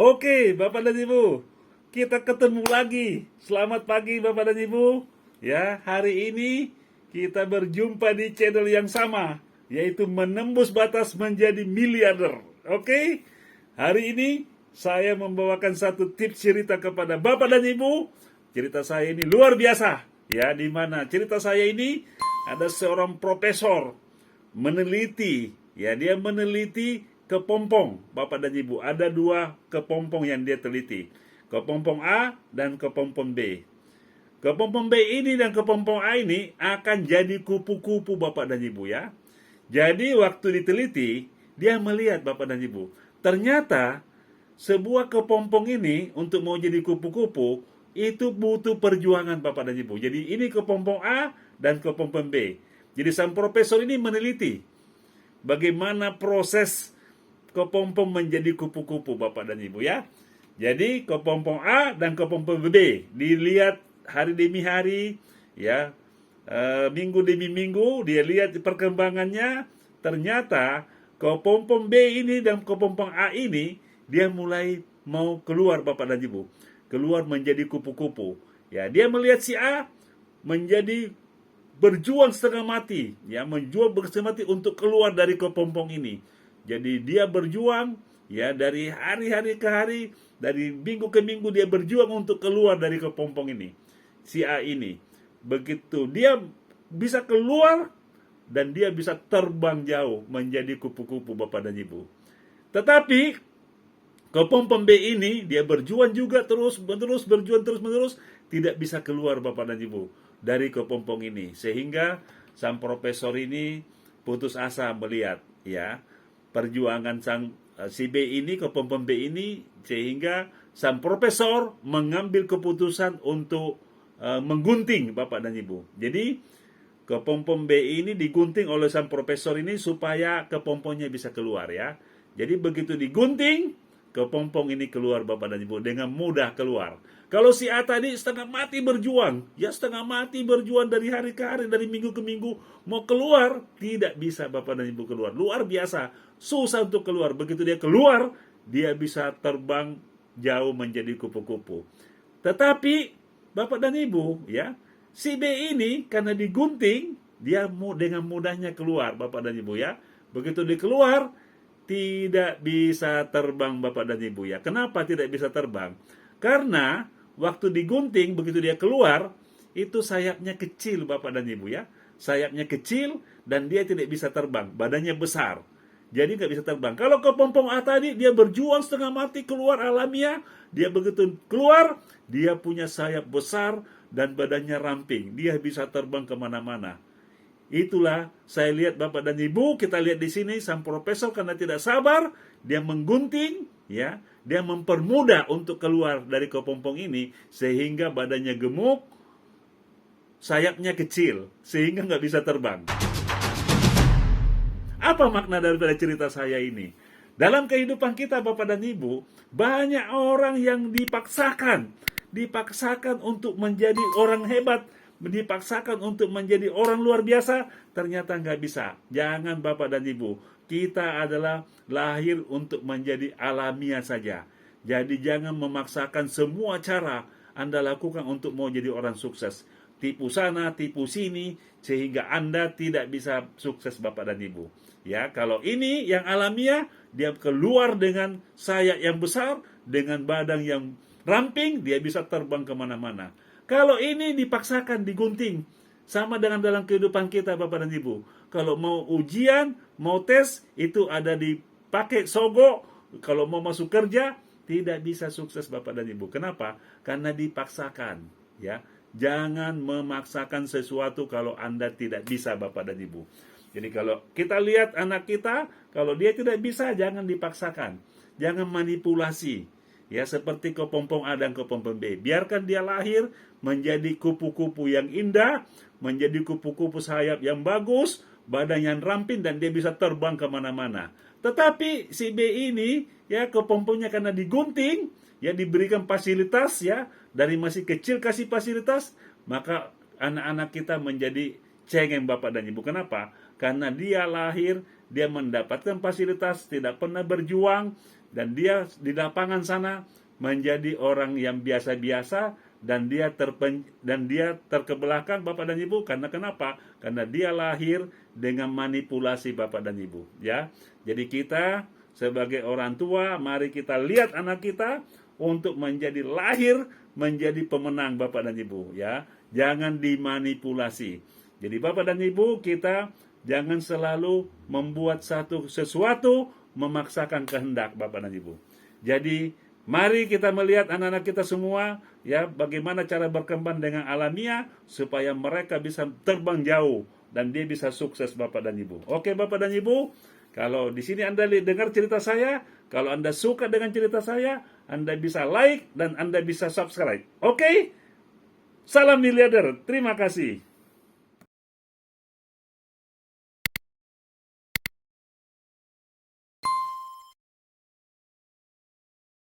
Oke, Bapak dan Ibu, kita ketemu lagi. Selamat pagi, Bapak dan Ibu. Ya, hari ini kita berjumpa di channel yang sama, yaitu menembus batas menjadi miliarder. Oke, hari ini saya membawakan satu tips cerita kepada Bapak dan Ibu. Cerita saya ini luar biasa, ya, di mana cerita saya ini ada seorang profesor meneliti, ya, dia meneliti kepompong. Bapak dan Ibu, ada dua kepompong yang dia teliti, kepompong A dan kepompong B. Kepompong B ini dan kepompong A ini akan jadi kupu-kupu, Bapak dan Ibu, ya. Jadi waktu diteliti, dia melihat, Bapak dan Ibu, ternyata sebuah kepompong ini untuk mau jadi kupu-kupu itu butuh perjuangan, Bapak dan Ibu. Jadi ini kepompong A dan kepompong B. Jadi sang profesor ini meneliti bagaimana proses kepompong menjadi kupu-kupu, Bapak dan Ibu, ya. Jadi kepompong A dan kepompong B dilihat hari demi hari, ya, minggu demi minggu dia lihat perkembangannya. Ternyata kepompong B ini dan kepompong A ini dia mulai mau keluar, Bapak dan Ibu, keluar menjadi kupu-kupu. Ya, dia melihat si A menjadi berjuang setengah mati, ya, menjual setengah mati untuk keluar dari kepompong ini. Jadi dia berjuang, ya, dari hari-hari ke hari, dari minggu ke minggu dia berjuang untuk keluar dari kepompong ini. Si A ini, begitu dia bisa keluar dan dia bisa terbang jauh menjadi kupu-kupu, Bapak dan Ibu. Tetapi kepompong B ini dia berjuang juga terus-menerus, berjuang terus-menerus, tidak bisa keluar, Bapak dan Ibu, dari kepompong ini. Sehingga sang profesor ini putus asa melihat, ya, perjuangan sang si B ini, kepompong B ini, sehingga sang profesor mengambil keputusan untuk menggunting, Bapak dan Ibu. Jadi kepompong B ini digunting oleh sang profesor ini supaya kepompongnya bisa keluar, ya. Jadi begitu digunting, kepompong ini keluar, Bapak dan Ibu, dengan mudah keluar. Kalau si A tadi setengah mati berjuang, ya, setengah mati berjuang dari hari ke hari, dari minggu ke minggu, mau keluar, tidak bisa, Bapak dan Ibu, keluar. Luar biasa, susah untuk keluar. Begitu dia keluar, dia bisa terbang jauh menjadi kupu-kupu. Tetapi, Bapak dan Ibu, ya, si B ini karena digunting, dia dengan mudahnya keluar, Bapak dan Ibu, ya. Begitu dia keluar, tidak bisa terbang, Bapak dan Ibu, ya. Kenapa tidak bisa terbang? Karena waktu digunting, begitu dia keluar, itu sayapnya kecil, Bapak dan Ibu, ya. Sayapnya kecil dan dia tidak bisa terbang, badannya besar. Jadi nggak bisa terbang. Kalau kepompong A tadi, dia berjuang setengah mati keluar alamiah. Dia begitu keluar, dia punya sayap besar dan badannya ramping. Dia bisa terbang kemana-mana. Itulah saya lihat, Bapak dan Ibu, kita lihat di sini sang profesor karena tidak sabar, dia menggunting, ya, dia mempermudah untuk keluar dari kepompong ini sehingga badannya gemuk, sayapnya kecil, sehingga nggak bisa terbang. Apa makna daripada cerita saya ini? Dalam kehidupan kita, Bapak dan Ibu, banyak orang yang dipaksakan untuk menjadi orang hebat, dipaksakan untuk menjadi orang luar biasa, ternyata nggak bisa. Jangan, Bapak dan Ibu, kita adalah lahir untuk menjadi alamiah saja. Jadi jangan memaksakan semua cara Anda lakukan untuk mau jadi orang sukses. Tipu sana, tipu sini, sehingga Anda tidak bisa sukses, Bapak dan Ibu. Ya, kalau ini yang alamiah, dia keluar dengan sayap yang besar, dengan badan yang ramping, dia bisa terbang kemana-mana. Kalau ini dipaksakan, digunting, sama dengan dalam kehidupan kita, Bapak dan Ibu. Kalau mau ujian, mau tes, itu ada dipakai sogok. Kalau mau masuk kerja, tidak bisa sukses, Bapak dan Ibu. Kenapa? Karena dipaksakan, ya. Jangan memaksakan sesuatu kalau Anda tidak bisa, Bapak dan Ibu. Jadi kalau kita lihat anak kita, kalau dia tidak bisa, jangan dipaksakan. Jangan manipulasi. Ya, seperti kepompong A dan kepompong B. Biarkan dia lahir menjadi kupu-kupu yang indah, menjadi kupu-kupu sayap yang bagus, badan yang ramping, dan dia bisa terbang kemana-mana. Tetapi si B ini, ya, kepompongnya karena digunting, ya, diberikan fasilitas, ya, dari masih kecil kasih fasilitas, maka anak-anak kita menjadi cengeng, Bapak dan Ibu. Kenapa? Karena dia lahir dia mendapatkan fasilitas, tidak pernah berjuang, dan dia di lapangan sana menjadi orang yang biasa-biasa, dan dia terkebelakang Bapak dan Ibu. Karena kenapa? Karena dia lahir dengan manipulasi Bapak dan Ibu, ya. Jadi kita sebagai orang tua, mari kita lihat anak kita untuk lahir menjadi pemenang Bapak dan Ibu, ya. Jangan dimanipulasi. Jadi Bapak dan Ibu, kita jangan selalu membuat sesuatu memaksakan kehendak Bapak dan Ibu. Jadi mari kita melihat anak-anak kita semua, ya, bagaimana cara berkembang dengan alamiah supaya mereka bisa terbang jauh dan dia bisa sukses Bapak dan Ibu. Oke Bapak dan Ibu, kalau di sini Anda dengar cerita saya, kalau Anda suka dengan cerita saya, Anda bisa like dan Anda bisa subscribe. Oke? Salam miliarder. Terima kasih.